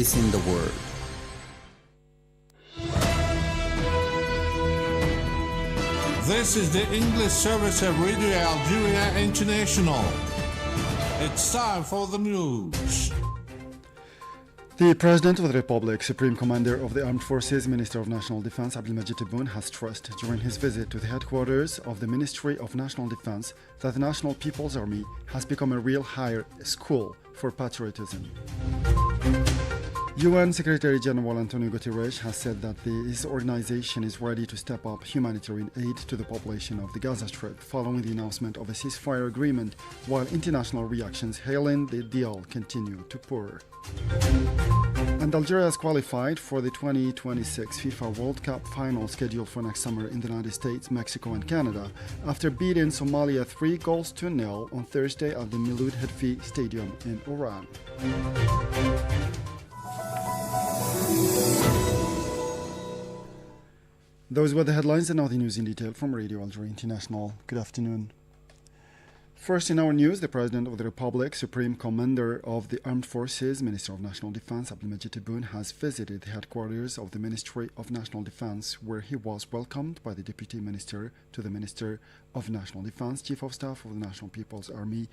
facing the world. This is the English service of Radio Algeria International. It's time for the news. The President of the Republic, Supreme Commander of the Armed Forces, Minister of National Defense Abdelmajid Tebboune has stressed during his visit to the headquarters of the Ministry of National Defense that the National People's Army has become a real higher school for patriotism. UN Secretary General Antonio Guterres has said that his organization is ready to step up humanitarian aid to the population of the Gaza Strip following the announcement of a ceasefire agreement, while international reactions hailing the deal continue to pour. And Algeria has qualified for the 2026 FIFA World Cup final scheduled for next summer in the United States, Mexico and Canada after beating Somalia 3-0 on Thursday at the Miloud Hedfi Stadium in Oran. Those were the headlines, and now the news in detail from Radio Algeria International. Good afternoon. First in our news, the President of the Republic, Supreme Commander of the Armed Forces, Minister of National Defense Abdelmajid Tebboune has visited the headquarters of the Ministry of National Defense, where he was welcomed by the Deputy Minister to the Minister of National Defense, Chief of Staff of the National People's Army,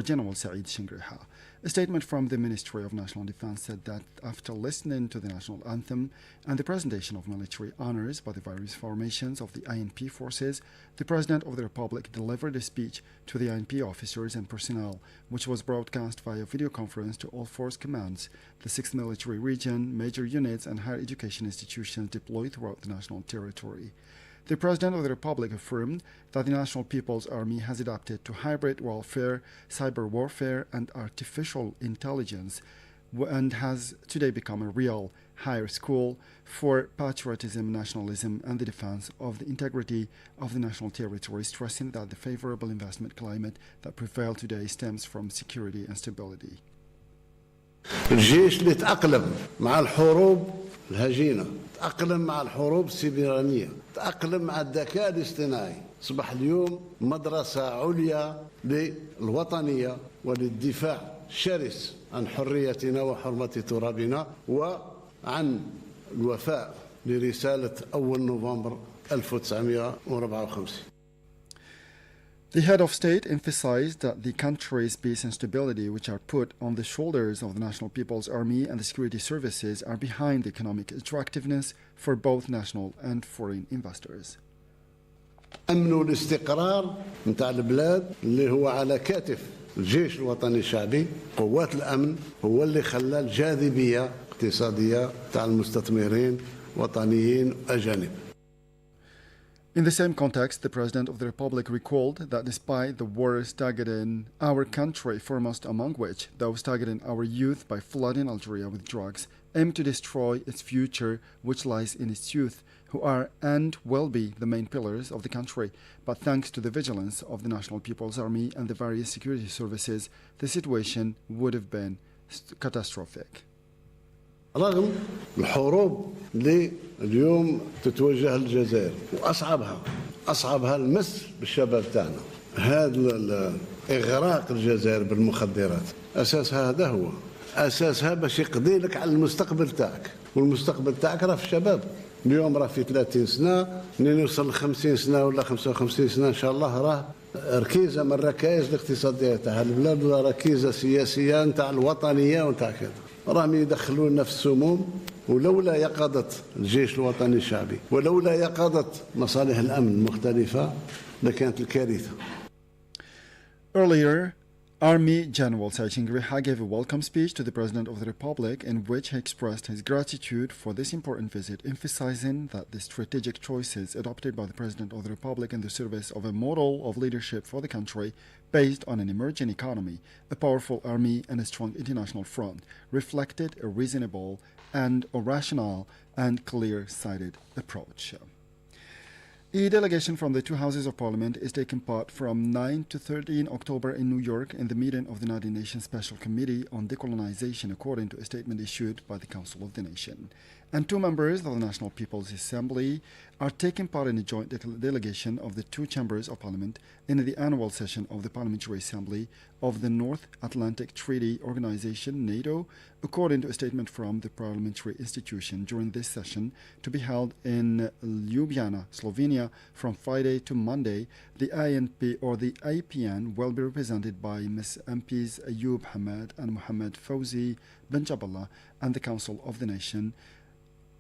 General Saeed Shingreha. A statement from the Ministry of National Defense said that after listening to the national anthem and the presentation of military honors by the various formations of the INP forces, the President of the Republic delivered a speech to the INP officers and personnel, which was broadcast via video conference to all force commands, the 6th Military Region, major units and higher education institutions deployed throughout the national territory. The President of the Republic affirmed that the National People's Army has adapted to hybrid warfare, cyber warfare, and artificial intelligence, and has today become a real higher school for patriotism, nationalism, and the defense of the integrity of the national territory, stressing that the favorable investment climate that prevails today stems from security and stability. الجيش اللي تأقلم مع الحروب الهجينة، تأقلم مع الحروب السيبرانية، تأقلم مع الذكاء الاصطناعي، أصبح اليوم مدرسة عليا للوطنية وللدفاع الشرس عن حريتنا وحرمة ترابنا وعن الوفاء لرسالة أول نوفمبر 1954. The head of state emphasized that the country's peace and stability, which are put on the shoulders of the National People's Army and the security services, are behind the economic attractiveness for both national and foreign investors. أمن والاستقرار نتاع البلاد اللي هو على كتف الجيش الوطني الشعبي، قوات الأمن هو اللي خلى الجاذبية اقتصادية تاع المستثمرين وطنيين أجانب. In the same context, the President of the Republic recalled that despite the wars targeting our country, foremost among which those targeting our youth by flooding Algeria with drugs, aim to destroy its future, which lies in its youth, who are and will be the main pillars of the country. But thanks to the vigilance of the National People's Army and the various security services, the situation would have been catastrophic. رغم الحروب اللي اليوم تتوجه للجزائر واصعبها المس بالشباب تاعنا، هذا اغراق الجزائر بالمخدرات اساسها هذا هو اساسها باش يقضي لك على المستقبل تاعك، والمستقبل تاعك راه في الشباب. اليوم راه في 30 سنه، منين يوصل ل 50 سنه ولا 55 سنه ان شاء الله راه ركيزه من الركائز الاقتصاديه تاع البلاد ولا ركيزه سياسيه نتاع الوطنيه ونتاع كذا. راهم يدخلوا لنا في السموم، ولولا يقظة الجيش الوطني الشعبي ولولا يقظة مصالح الأمن المختلفة لكانت الكارثة. Earlier, Army General Saeed Shingreha gave a welcome speech to the President of the Republic in which he expressed his gratitude for this important visit, emphasizing that the strategic choices adopted by the President of the Republic in the service of a model of leadership for the country based on an emerging economy, a powerful army, and a strong international front reflected a reasonable and a rational and clear-sighted approach. A delegation from the two houses of parliament is taking part from 9 to 13 October in New York in the meeting of the United Nations Special Committee on Decolonization, according to a statement issued by the Council of the Nation. And two members of the National People's Assembly are taking part in a joint delegation of the two chambers of parliament in the annual session of the Parliamentary Assembly of the North Atlantic Treaty Organization, NATO, according to a statement from the parliamentary institution. During this session, to be held in Ljubljana, Slovenia, from Friday to Monday, the INP or the IPN will be represented by Ms. MPs Ayub Hamad and Mohammed Fawzi bin Jaballah and the Council of the Nation.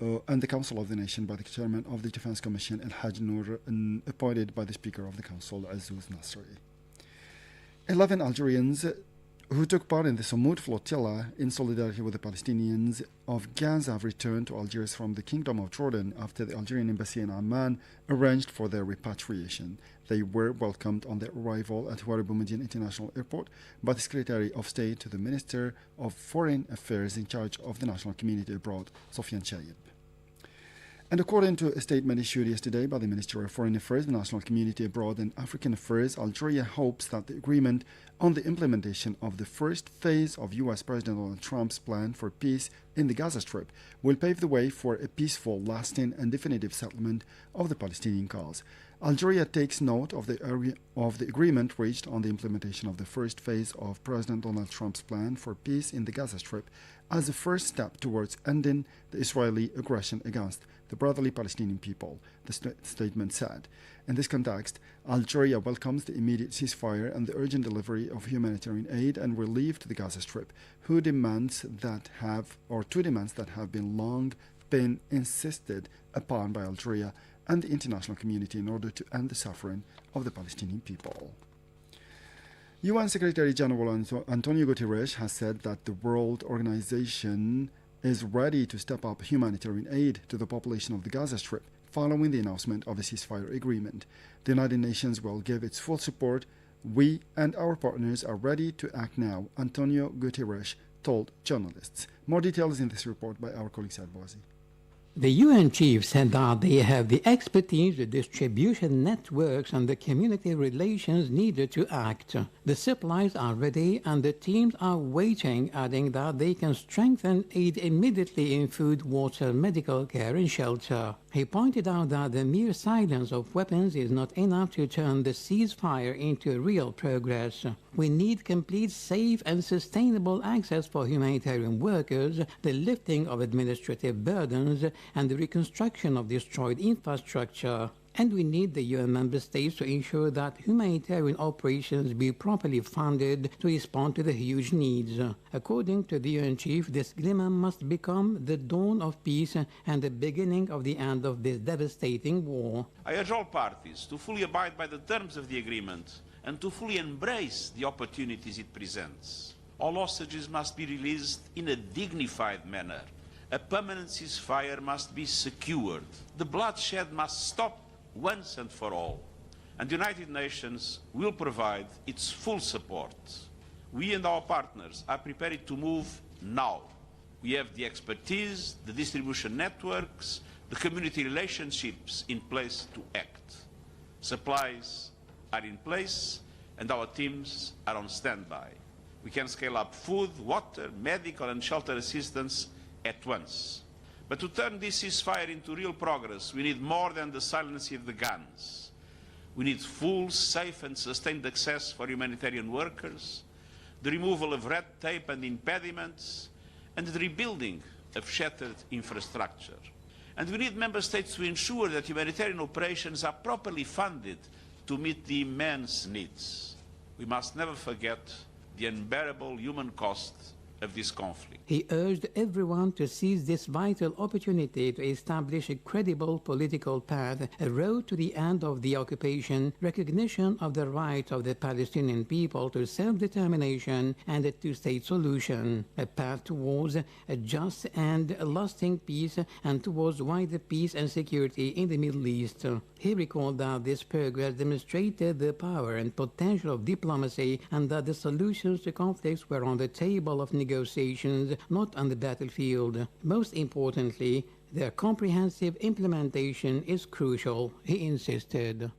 By the chairman of the Defense Commission, El Haj Noor, appointed by the Speaker of the Council, Azzouz Nasri. 11 Algerians who took part in the Samud flotilla in solidarity with the Palestinians of Gaza have returned to Algiers from the Kingdom of Jordan after the Algerian embassy in Amman arranged for their repatriation. They were welcomed on their arrival at Houari Boumediene International Airport by the Secretary of State to the Minister of Foreign Affairs in charge of the national community abroad, Sofiane Chayeb. And according to a statement issued yesterday by the Ministry of Foreign Affairs, the National Community Abroad and African Affairs, Algeria hopes that the agreement on the implementation of the first phase of U.S. President Donald Trump's plan for peace in the Gaza Strip will pave the way for a peaceful, lasting, and definitive settlement of the Palestinian cause. Algeria takes note of the agreement reached on the implementation of the first phase of President Donald Trump's plan for peace in the Gaza Strip as a first step towards ending the Israeli aggression against the brotherly Palestinian people, the statement said. In this context, Algeria welcomes the immediate ceasefire and the urgent delivery of humanitarian aid and relief to the Gaza Strip, two demands that have long been insisted upon by Algeria and the international community in order to end the suffering of the Palestinian people. UN Secretary General Antonio Guterres has said that the World Organization is ready to step up humanitarian aid to the population of the Gaza Strip following the announcement of a ceasefire agreement. The United Nations will give its full support. We and our partners are ready to act now, Antonio Guterres told journalists. More details in this report by our colleague Saad Bouazi. The UN chief said that they have the expertise, the distribution networks, and the community relations needed to act. The supplies are ready and the teams are waiting, adding that they can strengthen aid immediately in food, water, medical care, and shelter. He pointed out that the mere silence of weapons is not enough to turn the ceasefire into real progress. We need complete, safe, and sustainable access for humanitarian workers, the lifting of administrative burdens, and the reconstruction of destroyed infrastructure. And we need the UN member states to ensure that humanitarian operations be properly funded to respond to the huge needs. According to the UN chief, this glimmer must become the dawn of peace and the beginning of the end of this devastating war. I urge all parties to fully abide by the terms of the agreement and to fully embrace the opportunities it presents. All hostages must be released in a dignified manner. A permanent ceasefire must be secured. The bloodshed must stop once and for all. And the United Nations will provide its full support. We and our partners are prepared to move now. We have the expertise, the distribution networks, the community relationships in place to act. Supplies are in place and our teams are on standby. We can scale up food, water, medical and shelter assistance at once. But to turn this ceasefire into real progress, we need more than the silencing of the guns. We need full, safe and sustained access for humanitarian workers, the removal of red tape and impediments, and the rebuilding of shattered infrastructure. And we need member states to ensure that humanitarian operations are properly funded to meet the immense needs. We must never forget the unbearable human cost of this conflict. He urged everyone to seize this vital opportunity to establish a credible political path, a road to the end of the occupation, recognition of the right of the Palestinian people to self-determination, and a two-state solution, a path towards a just and lasting peace and towards wider peace and security in the Middle East. He recalled that this progress demonstrated the power and potential of diplomacy and that the solutions to conflicts were on the table of negotiation negotiations, not on the battlefield. Most importantly, their comprehensive implementation is crucial, he insisted.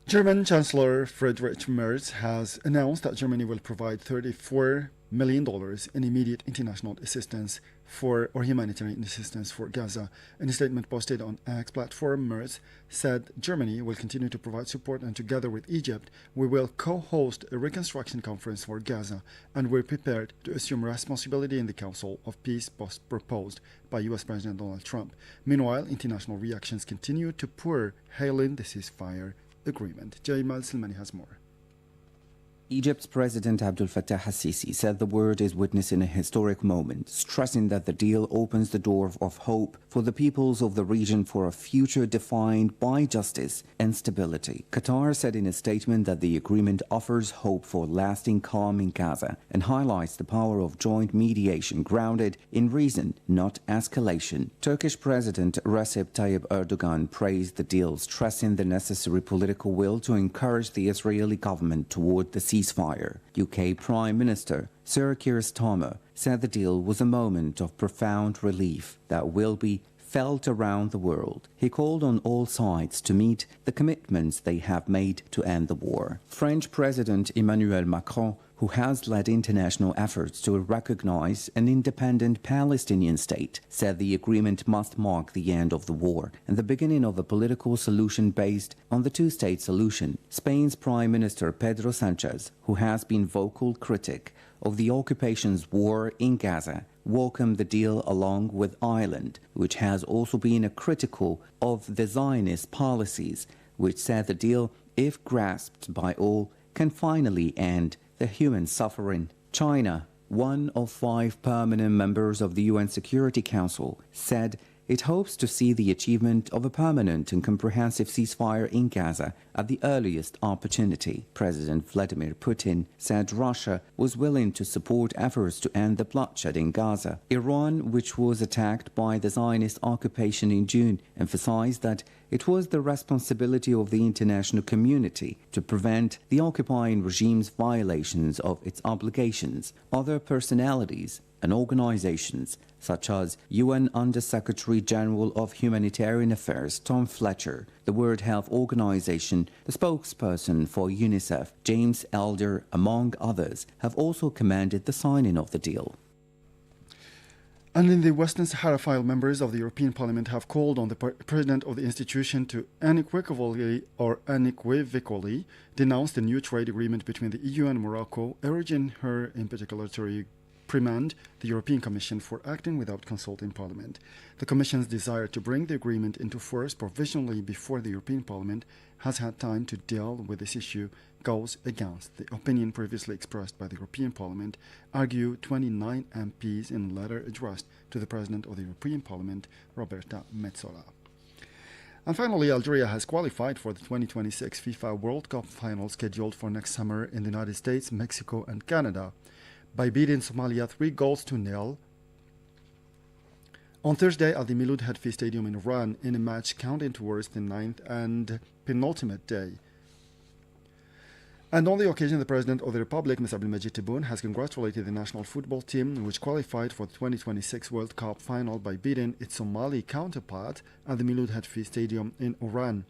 German Chancellor Friedrich Merz has announced that Germany will provide $34 million in immediate international assistance or humanitarian assistance for Gaza. In a statement posted on X platform, Merz said Germany will continue to provide support, and together with Egypt, we will co-host a reconstruction conference for Gaza, and we're prepared to assume responsibility in the Council of Peace proposed by US President Donald Trump. Meanwhile, international reactions continue to pour, hailing the ceasefire agreement. Jaimal Silmani has more. Egypt's President Abdel Fattah al-Sisi said the world is witnessing a historic moment, stressing that the deal opens the door of hope for the peoples of the region for a future defined by justice and stability. Qatar said in a statement that the agreement offers hope for lasting calm in Gaza and highlights the power of joint mediation grounded in reason, not escalation. Turkish President Recep Tayyip Erdogan praised the deal, stressing the necessary political will to encourage the Israeli government toward the ceasefire. UK Prime Minister Sir Keir Starmer said the deal was a moment of profound relief that will be felt around the world. He called on all sides to meet the commitments they have made to end the war. French President Emmanuel Macron, who has led international efforts to recognize an independent Palestinian state, said the agreement must mark the end of the war and the beginning of a political solution based on the two-state solution. Spain's Prime Minister Pedro Sanchez, who has been vocal critic of the occupation's war in Gaza, welcomed the deal along with Ireland, which has also been critical of the Zionist policies, which said the deal, if grasped by all, can finally end the human suffering. China, one of 5 permanent members of the UN Security Council, said it hopes to see the achievement of a permanent and comprehensive ceasefire in Gaza at the earliest opportunity. President Vladimir Putin said Russia was willing to support efforts to end the bloodshed in Gaza. Iran, which was attacked by the Zionist occupation in June, emphasized that it was the responsibility of the international community to prevent the occupying regime's violations of its obligations. Other personalities and organizations, such as UN Under-Secretary General of Humanitarian Affairs Tom Fletcher, the World Health Organization, the spokesperson for UNICEF, James Elder, among others, have also commended the signing of the deal. And in the Western Sahara file, members of the European Parliament have called on the President of the institution to unequivocally denounce the new trade agreement between the EU and Morocco, urging her in particular to reprimand the European Commission for acting without consulting Parliament. The Commission's desire to bring the agreement into force provisionally before the European Parliament has had time to deal with this issue goes against the opinion previously expressed by the European Parliament, argue 29 MPs in a letter addressed to the President of the European Parliament, Roberta Metsola. And finally, Algeria has qualified for the 2026 FIFA World Cup final scheduled for next summer in the United States, Mexico, and Canada by beating Somalia 3-0 on Thursday at the Miloud Hadfi Stadium in Oran in a match counting towards the 9th and penultimate day. And on the occasion, the President of the Republic, Ms. Abdelmajid Tebboune, has congratulated the national football team, which qualified for the 2026 World Cup final by beating its Somali counterpart at the Miloud Hadfi Stadium in Oran.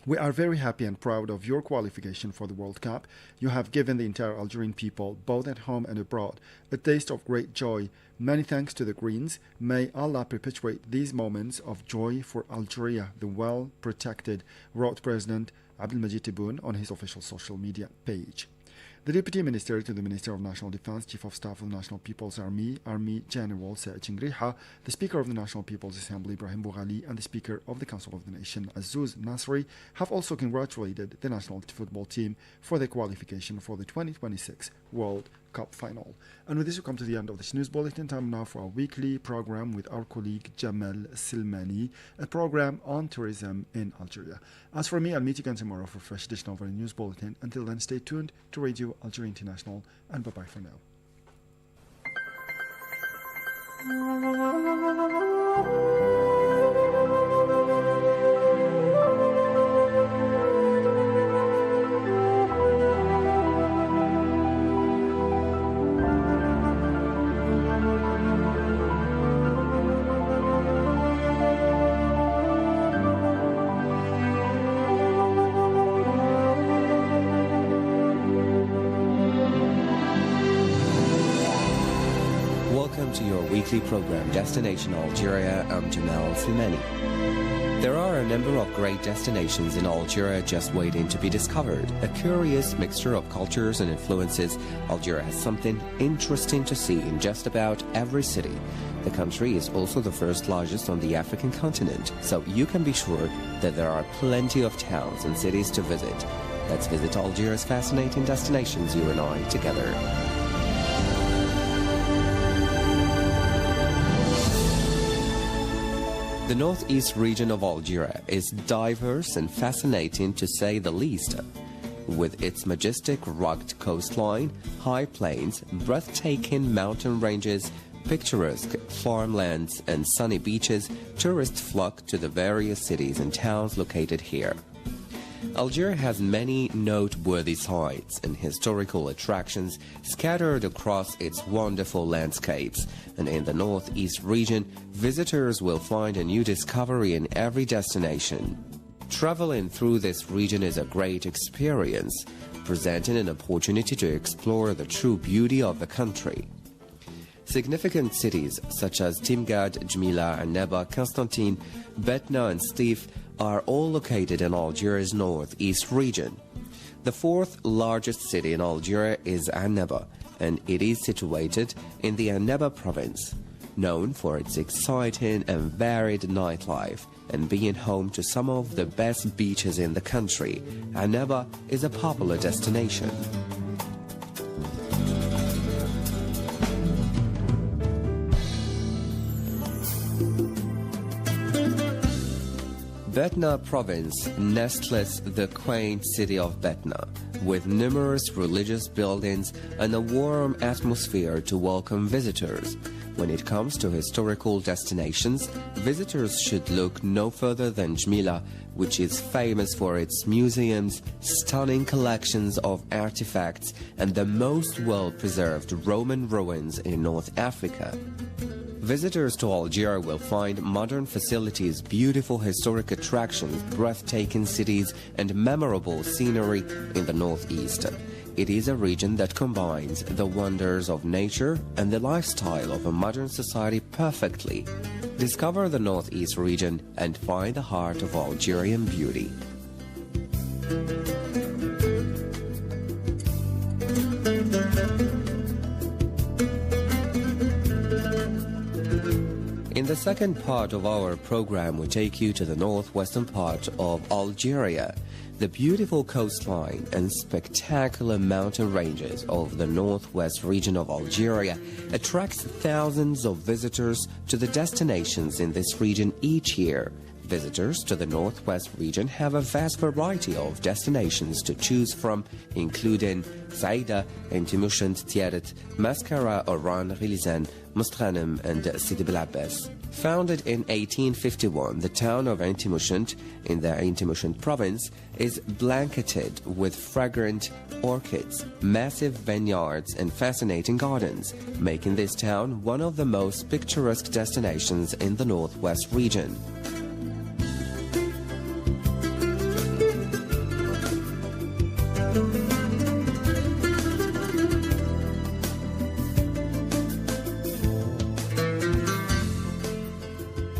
We are very happy and proud of your qualification for the World Cup. You have given the entire Algerian people, both at home and abroad, a taste of great joy. Many thanks to the Greens. May Allah perpetuate these moments of joy for Algeria, the well-protected, wrote President Abdelmajid Tebboune on his official social media page. The Deputy Minister to the Minister of National Defense, Chief of Staff of the National People's Army, Army General Saad Chingriha, the Speaker of the National People's Assembly, Ibrahim Boughali, and the Speaker of the Council of the Nation, Azzouz Nasri, have also congratulated the national football team for their qualification for the 2026 World Cup final. And with this, we come to the end of this news bulletin. Time now for our weekly program with our colleague Jamal Silmani, a program on tourism in Algeria. As for me, I'll meet you again tomorrow for a fresh edition of our news bulletin. Until then, stay tuned to Radio Algeria International, and bye-bye for now. Welcome to your weekly program, Destination Algeria. I'm Jamal Slimani. There are a number of great destinations in Algeria just waiting to be discovered. A curious mixture of cultures and influences, Algeria has something interesting to see in just about every city. The country is also the first largest on the African continent, so you can be sure that there are plenty of towns and cities to visit. Let's visit Algeria's fascinating destinations, you and I, together. The northeast region of Algeria is diverse and fascinating to say the least. With its majestic rugged coastline, high plains, breathtaking mountain ranges, picturesque farmlands and sunny beaches, tourists flock to the various cities and towns located here. Algeria has many noteworthy sites and historical attractions scattered across its wonderful landscapes, and in the northeast region, visitors will find a new discovery in every destination. Traveling through this region is a great experience, presenting an opportunity to explore the true beauty of the country. Significant cities such as Timgad, Jmila, Annaba, Constantine, Betna and Stif are all located in Algeria's northeast region. The fourth largest city in Algeria is Annaba, and it is situated in the Annaba province, known for its exciting and varied nightlife and being home to some of the best beaches in the country. Annaba is a popular destination. Betna province nestles the quaint city of Betna, with numerous religious buildings and a warm atmosphere to welcome visitors. When it comes to historical destinations, visitors should look no further than Jmila, which is famous for its museums, stunning collections of artifacts, and the most well-preserved Roman ruins in North Africa. Visitors to Algeria will find modern facilities, beautiful historic attractions, breathtaking cities, and memorable scenery in the northeast. It is a region that combines the wonders of nature and the lifestyle of a modern society perfectly. Discover the northeast region and find the heart of Algerian beauty. In the second part of our program, we take you to the northwestern part of Algeria. The beautiful coastline and spectacular mountain ranges of the northwest region of Algeria attracts thousands of visitors to the destinations in this region each year. Visitors to the northwest region have a vast variety of destinations to choose from, including Saïda, Intimushant, Tiaret, Mascara, Oran, Ghilizan, Mustghanem, and Sidi Bel Abbas. Founded in 1851, the town of Intimushant in the Intimushant province is blanketed with fragrant orchids, massive vineyards, and fascinating gardens, making this town one of the most picturesque destinations in the northwest region.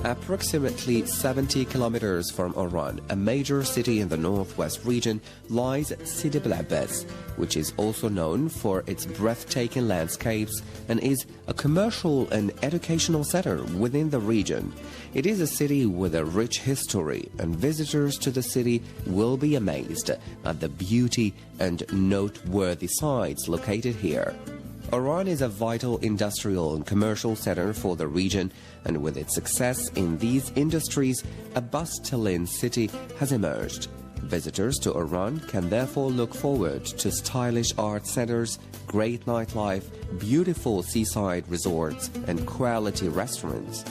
Approximately 70 kilometers from Oran, a major city in the northwest region, lies Sidi Bel Abbas, which is also known for its breathtaking landscapes and is a commercial and educational center within the region. It is a city with a rich history, and visitors to the city will be amazed at the beauty and noteworthy sites located here. Oran is a vital industrial and commercial center for the region, and with its success in these industries, a bustling city has emerged. Visitors to Oran can therefore look forward to stylish art centers, great nightlife, beautiful seaside resorts, and quality restaurants.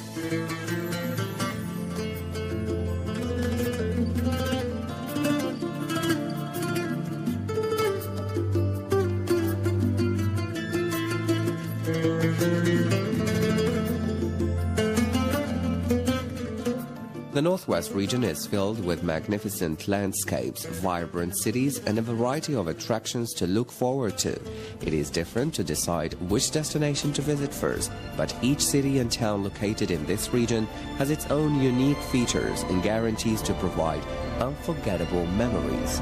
The northwest region is filled with magnificent landscapes, vibrant cities, and a variety of attractions to look forward to. It is different to decide which destination to visit first, but each city and town located in this region has its own unique features and guarantees to provide unforgettable memories.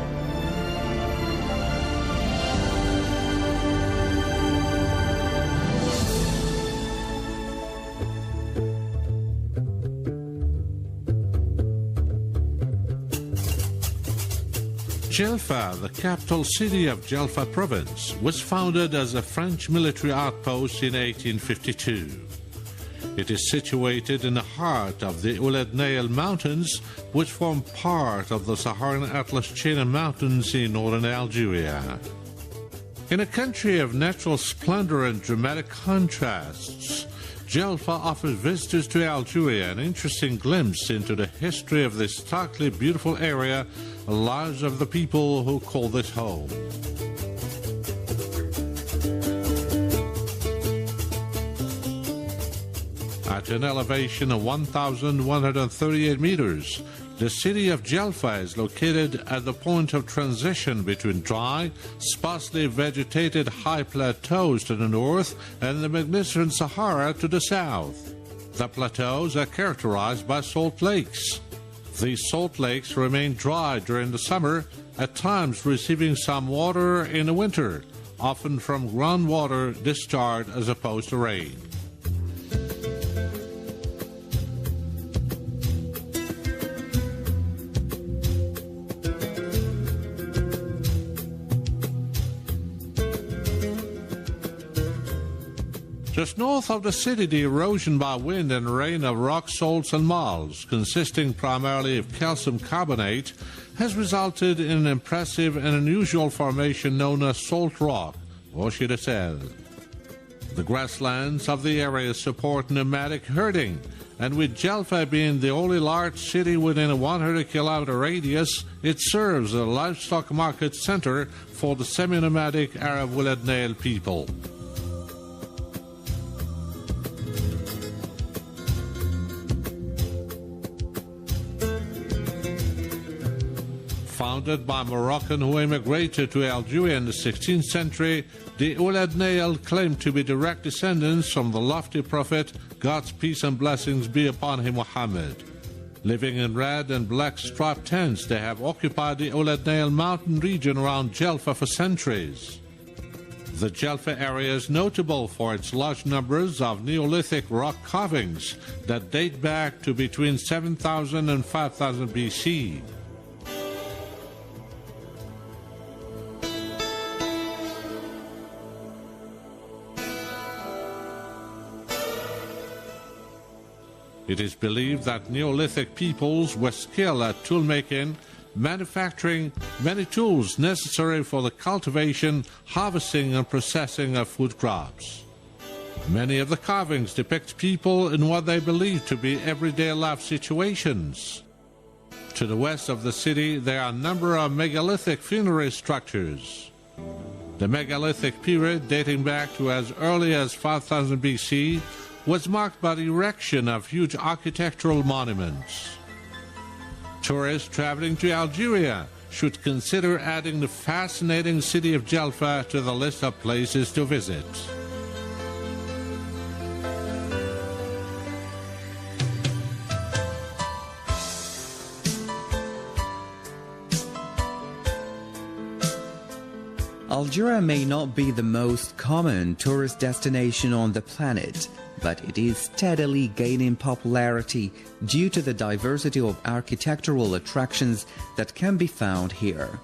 Djelfa, the capital city of Djelfa province, was founded as a French military outpost in 1852. It is situated in the heart of the Ouled Nail Mountains, which form part of the Saharan Atlas chain of mountains in northern Algeria. In a country of natural splendor and dramatic contrasts, Djelfa offers visitors to Algeria an interesting glimpse into the history of this starkly beautiful area, the lives of the people who call this home. At an elevation of 1,138 meters, the city of Djelfa is located at the point of transition between dry, sparsely vegetated high plateaus to the north and the magnificent Sahara to the south. The plateaus are characterized by salt lakes. These salt lakes remain dry during the summer, at times receiving some water in the winter, often from groundwater discharged as opposed to rain. Just north of the city, the erosion by wind and rain of rock salts and marls, consisting primarily of calcium carbonate, has resulted in an impressive and unusual formation known as salt rock, rocher de sel. The grasslands of the area support nomadic herding, and with Djelfa being the only large city within a 100-kilometer radius, it serves as a livestock market center for the semi-nomadic Arab Ouled Nail people. Founded by Moroccan who immigrated to Algeria in the 16th century, the Ouled Nail claim to be direct descendants from the lofty prophet, God's peace and blessings be upon him, Muhammad. Living in red and black striped tents, they have occupied the Ouled Nail mountain region around Djelfa for centuries. The Djelfa area is notable for its large numbers of Neolithic rock carvings that date back to between 7,000 and 5,000 BC. It is believed that Neolithic peoples were skilled at tool-making, manufacturing many tools necessary for the cultivation, harvesting, and processing of food crops. Many of the carvings depict people in what they believe to be everyday life situations. To the west of the city, there are a number of megalithic funerary structures. The megalithic period, dating back to as early as 5000 BC, was marked by the erection of huge architectural monuments. Tourists traveling to Algeria should consider adding the fascinating city of Djelfa to the list of places to visit. Algeria may not be the most common tourist destination on the planet, but it is steadily gaining popularity due to the diversity of architectural attractions that can be found here.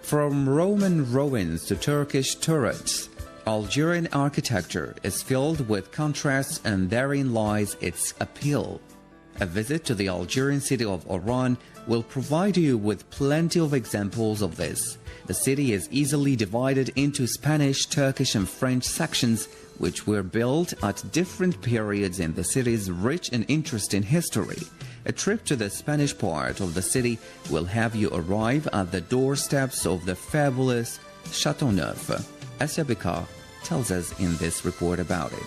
From Roman ruins to Turkish turrets, Algerian architecture is filled with contrasts, and therein lies its appeal. A visit to the Algerian city of Oran will provide you with plenty of examples of this. The city is easily divided into Spanish, Turkish, and French sections, which were built at different periods in the city's rich and interesting history. A trip to the Spanish part of the city will have you arrive at the doorsteps of the fabulous Châteauneuf. Asya Bika tells us in this report about it.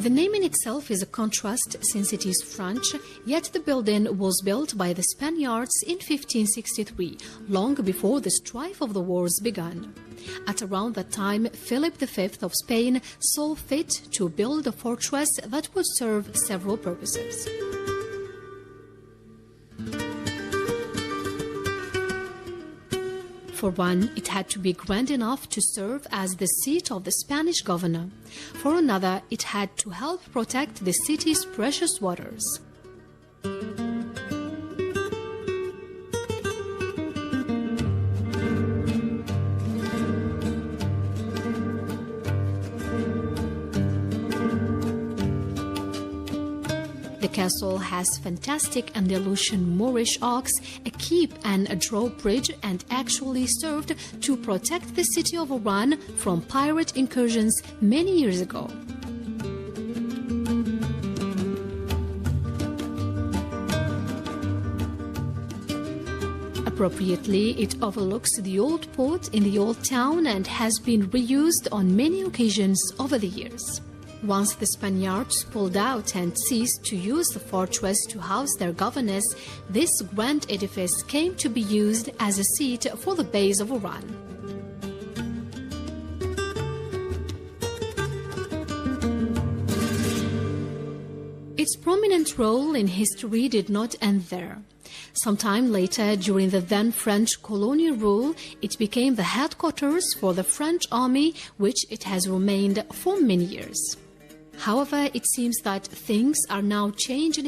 The name in itself is a contrast since it is French, yet the building was built by the Spaniards in 1563, long before the strife of the wars began. At around that time, Philip V of Spain saw fit to build a fortress that would serve several purposes. For one, it had to be grand enough to serve as the seat of the Spanish governor. For another, it had to help protect the city's precious waters. The castle has fantastic Andalusian Moorish arcs, a keep and a drawbridge, and actually served to protect the city of Oran from pirate incursions many years ago. Appropriately, it overlooks the old port in the old town and has been reused on many occasions over the years. Once the Spaniards pulled out and ceased to use the fortress to house their governess, this grand edifice came to be used as a seat for the Beys of Oran. Its prominent role in history did not end there. Sometime later, during the then French colonial rule, it became the headquarters for the French army, which it has remained for many years. However, it seems that things are now changing